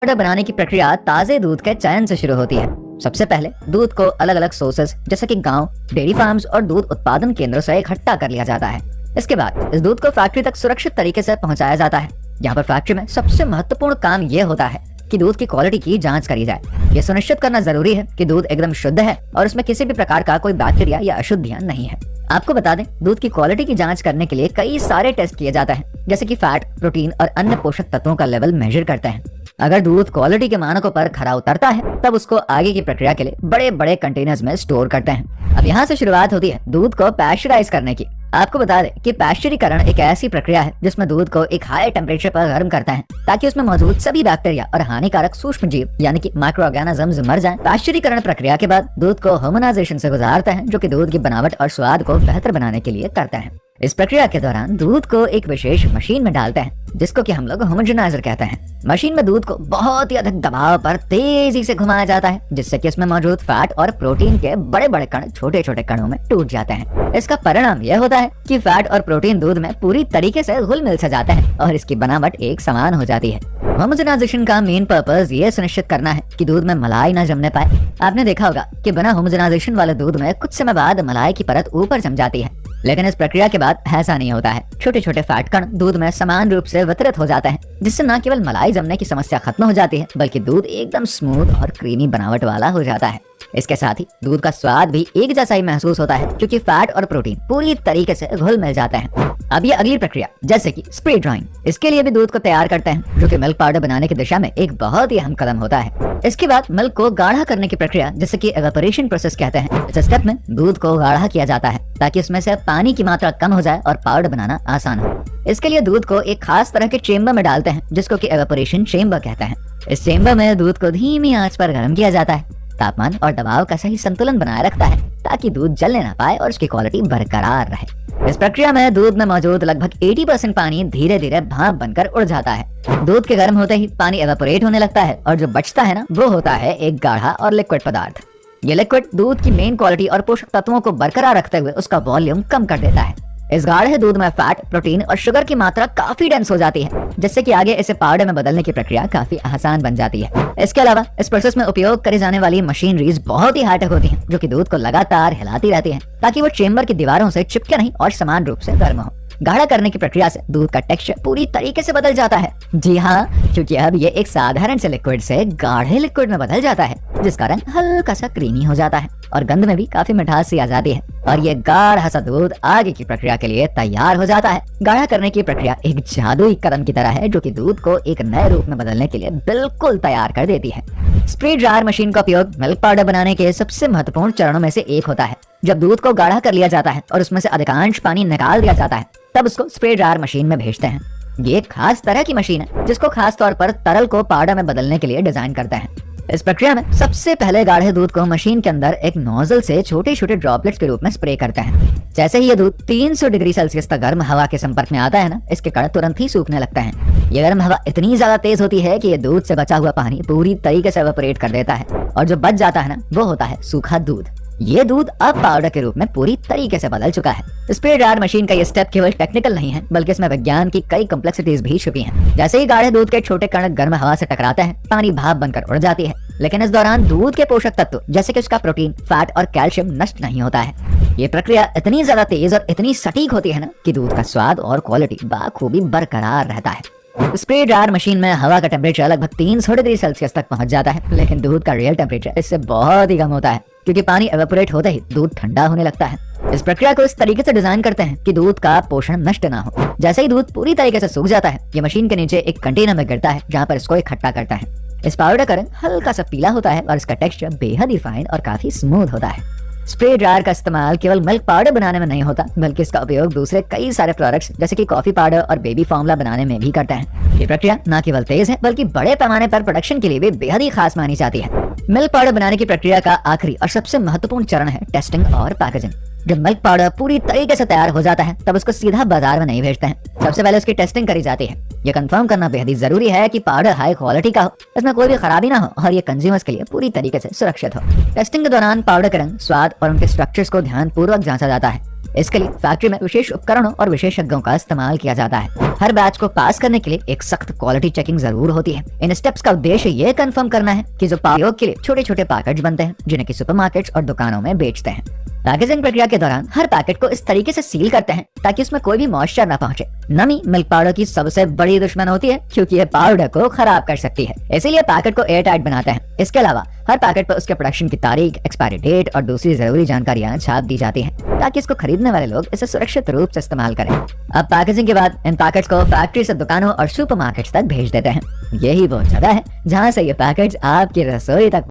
Powder बनाने की प्रक्रिया ताजे दूध के चयन से शुरू होती है। सबसे पहले दूध को अलग अलग सोर्सेज जैसे कि गांव, डेयरी फार्म्स और दूध उत्पादन केंद्रों से इकट्ठा कर लिया जाता है। इसके बाद इस दूध को फैक्ट्री तक सुरक्षित तरीके से पहुंचाया जाता है। यहाँ पर फैक्ट्री में सबसे महत्वपूर्ण काम ये होता है कि दूध की क्वालिटी की जांच करी जाए। ये सुनिश्चित करना जरूरी है कि दूध एकदम शुद्ध है और उसमें किसी भी प्रकार का कोई बैक्टीरिया या अशुद्धियां नहीं है। आपको बता दें, दूध की क्वालिटी की जांच करने के लिए कई सारे टेस्ट किए जाते हैं, जैसे कि फैट, प्रोटीन और अन्य पोषक तत्वों का लेवल मेजर करते हैं। अगर दूध क्वालिटी के मानकों पर खरा उतरता है, तब उसको आगे की प्रक्रिया के लिए बड़े बड़े कंटेनर्स में स्टोर करते हैं। अब यहाँ से शुरुआत होती है दूध को पैस्चराइज करने की। आपको बता दें कि पैस्चरीकरण एक ऐसी प्रक्रिया है जिसमें दूध को एक हाई टेम्परेचर पर गर्म करते हैं ताकि उसमें मौजूद सभी बैक्टीरिया और हानिकारक सूक्ष्म जीव यानी कि माइक्रो ऑर्गेनिजम्स मर जाएं। पैस्चरीकरण प्रक्रिया के बाद दूध को होमोनाइजेशन से गुजारते हैं, जो कि दूध की बनावट और स्वाद को बेहतर बनाने के लिए करते हैं। इस प्रक्रिया के दौरान दूध को एक विशेष मशीन में डालते हैं जिसको कि हम लोग होमोजेनाइजर कहते हैं। मशीन में दूध को बहुत ही अधिक दबाव पर तेजी से घुमाया जाता है, जिससे कि इसमें मौजूद फैट और प्रोटीन के बड़े बड़े कण छोटे छोटे कणों में टूट जाते हैं। इसका परिणाम यह होता है कि फैट और प्रोटीन दूध में पूरी तरीके से घुल मिल से जाते हैं और इसकी बनावट एक समान हो जाती है। होमोजेनाइजेशन का मेन पर्पस ये सुनिश्चित करना है कि दूध में मलाई न जमने पाए। आपने देखा होगा कि बिना होमोजेनाइजेशन वाले दूध में कुछ समय बाद मलाई की परत ऊपर जम जाती है, लेकिन इस प्रक्रिया के बाद ऐसा नहीं होता है। छोटे छोटे फैट कण दूध में समान रूप से वितरित हो जाते हैं, जिससे न केवल मलाई जमने की समस्या खत्म हो जाती है, बल्कि दूध एकदम स्मूथ और क्रीमी बनावट वाला हो जाता है। इसके साथ ही दूध का स्वाद भी एक जैसा ही महसूस होता है, क्योंकि फैट और प्रोटीन पूरी तरीके से घुल मिल जाते हैं। अब ये अगली प्रक्रिया जैसे कि स्प्रे ड्राइंग, इसके लिए भी दूध को तैयार करते हैं, जो कि मिल्क पाउडर बनाने की दिशा में एक बहुत ही अहम कदम होता है। इसके बाद मिल्क को गाढ़ा करने की प्रक्रिया जैसे कि एवापोरेशन प्रोसेस कहते हैं। इस स्टेप में दूध को गाढ़ा किया जाता है ताकि उसमें से पानी की मात्रा कम हो जाए और पाउडर बनाना आसान हो। इसके लिए दूध को एक खास तरह के चेम्बर में डालते हैं, जिसको कि एवापोरेशन चेम्बर कहते हैं। इस चेम्बर में दूध को धीमी आंच पर गर्म किया जाता है। तापमान और दबाव का सही संतुलन बनाए रखता है ताकि दूध जलने ना पाए और उसकी क्वालिटी बरकरार रहे। इस प्रक्रिया में दूध में मौजूद लगभग 80% पानी धीरे धीरे भाप बनकर उड़ जाता है। दूध के गर्म होते ही पानी एवापोरेट होने लगता है और जो बचता है ना, वो होता है एक गाढ़ा और लिक्विड पदार्थ। ये लिक्विड दूध की मेन क्वालिटी और पोषक तत्वों को बरकरार रखते हुए उसका वॉल्यूम कम कर देता है। इस गाढ़े दूध में फैट, प्रोटीन और शुगर की मात्रा काफी डेंस हो जाती है, जिससे कि आगे इसे पाउडर में बदलने की प्रक्रिया काफी आसान बन जाती है। इसके अलावा इस प्रोसेस में उपयोग करी जाने वाली मशीनरीज बहुत ही हाईटेक होती हैं, जो कि दूध को लगातार हिलाती रहती हैं ताकि वो चेम्बर की दीवारों से चिपके नहीं और समान रूप से गर्म हो। गाढ़ा करने की प्रक्रिया से दूध का टेक्सचर पूरी तरीके से बदल जाता है। जी हाँ, क्योंकि अब ये एक साधारण से लिक्विड से गाढ़े लिक्विड में बदल जाता है, जिसका रंग हल्का सा क्रीमी हो जाता है और गंध में भी काफी मिठास सी आ जाती है और ये गाढ़ा सा दूध आगे की प्रक्रिया के लिए तैयार हो जाता है। गाढ़ा करने की प्रक्रिया एक जादुई कदम की तरह है, जो कि दूध को एक नए रूप में बदलने के लिए बिल्कुल तैयार कर देती है। स्प्रे ड्रायर मशीन का उपयोग मिल्क पाउडर बनाने के सबसे महत्वपूर्ण चरणों में से एक होता है। जब दूध को गाढ़ा कर लिया जाता है और उसमें से अधिकांश पानी निकाल दिया जाता है, तब उसको स्प्रे ड्रायर मशीन में भेजते हैं। ये एक खास तरह की मशीन है जिसको खास तौर पर तरल को पाउडर में बदलने के लिए डिजाइन करते हैं। इस प्रक्रिया में सबसे पहले गाढ़े दूध को मशीन के अंदर एक नोजल से छोटे छोटे ड्रॉपलेट्स के रूप में स्प्रे करते हैं। जैसे ही ये दूध 300 डिग्री सेल्सियस तक गर्म हवा के संपर्क में आता है ना, इसके कण तुरंत ही सूखने लगता है। ये गर्म हवा इतनी ज्यादा तेज होती है कि ये दूध से बचा हुआ पानी पूरी तरीके से एवापोरेट कर देता है और जो बच जाता है ना, वो होता है सूखा दूध। ये दूध अब पाउडर के रूप में पूरी तरीके से बदल चुका है। स्प्रे ड्रायर मशीन का ये स्टेप केवल टेक्निकल नहीं है, बल्कि इसमें विज्ञान की कई कॉम्प्लेक्सिटीज भी छुपी हैं। जैसे ही गाढ़े दूध के छोटे कण गर्म हवा से टकराते हैं, पानी भाप बनकर उड़ जाती है, लेकिन इस दौरान दूध के पोषक तत्व जैसे कि उसका प्रोटीन, फैट और कैल्शियम नष्ट नहीं होता है। ये प्रक्रिया इतनी ज्यादा तेज और इतनी सटीक होती है ना कि दूध का स्वाद और क्वालिटी बाखूबी बरकरार रहता है। स्प्रे ड्रायर मशीन में हवा का टेम्परेचर लगभग 300 डिग्री सेल्सियस तक पहुंच जाता है, लेकिन दूध का रियल टेम्परेचर इससे बहुत ही कम होता है, क्योंकि पानी एवापोरेट होते ही दूध ठंडा होने लगता है। इस प्रक्रिया को इस तरीके से डिजाइन करते हैं कि दूध का पोषण नष्ट ना हो। जैसे ही दूध पूरी तरीके से सूख जाता है, ये मशीन के नीचे एक कंटेनर में गिरता है, जहाँ पर इसको इकट्ठा करता है। इस पाउडर का रंग हल्का सा पीला होता है और इसका टेक्सचर बेहद ही फाइन और काफी स्मूथ होता है। स्प्रे ड्रायर का इस्तेमाल केवल मिल्क पाउडर बनाने में नहीं होता, बल्कि इसका उपयोग दूसरे कई सारे प्रोडक्ट्स जैसे कि कॉफी पाउडर और बेबी फॉर्मूला बनाने में भी करते हैं। ये प्रक्रिया न केवल तेज है, बल्कि बड़े पैमाने पर प्रोडक्शन के लिए भी बेहद ही खास मानी जाती है। मिल्क पाउडर बनाने की प्रक्रिया का आखिरी और सबसे महत्वपूर्ण चरण है टेस्टिंग और पैकेजिंग। जब मिल्क पाउडर पूरी तरीके से तैयार हो जाता है, तब उसको सीधा बाजार में नहीं भेजते हैं। सबसे पहले उसकी टेस्टिंग करी जाती है। ये कंफर्म करना बेहद ही जरूरी है कि पाउडर हाई क्वालिटी का हो, इसमें कोई भी खराबी ना हो और ये कंज्यूमर्स के लिए पूरी तरीके से सुरक्षित हो। टेस्टिंग के दौरान पाउडर का रंग, स्वाद और उनके स्ट्रक्चर्स को ध्यान पूर्वक जांचा जाता है। इसके लिए फैक्ट्री में विशेष उपकरणों और विशेषज्ञों का इस्तेमाल किया जाता है। हर बैच को पास करने के लिए एक सख्त क्वालिटी चेकिंग जरूर होती है। इन स्टेप्स का उद्देश्य ये कंफर्म करना है कि जो प्रयोग के लिए छोटे छोटे पैकेट्स बनते हैं जिन्हें कि सुपरमार्केट्स और दुकानों में बेचते हैं। पैकेजिंग प्रक्रिया के दौरान हर पैकेट को इस तरीके से सील करते हैं ताकि उसमें कोई भी मॉइस्चर न पहुंचे। नमी मिल्क पाउडर की सबसे बड़ी दुश्मन होती है क्योंकि ये पाउडर को खराब कर सकती है, इसीलिए पैकेट को एयर टाइट बनाते हैं। इसके अलावा हर पैकेट पर उसके प्रोडक्शन की तारीख, एक्सपायरी डेट और दूसरी जरूरी जानकारियां छाप दी जाती हैं ताकि इसको खरीदने वाले लोग इसे सुरक्षित रूप से इस्तेमाल करें। अब पैकेजिंग के बाद इन पैकेट्स को फैक्ट्री से दुकानों और सुपरमार्केट्स तक भेज देते हैं। यही वो जगह है जहाँ से ये पैकेट्स आपकी रसोई तक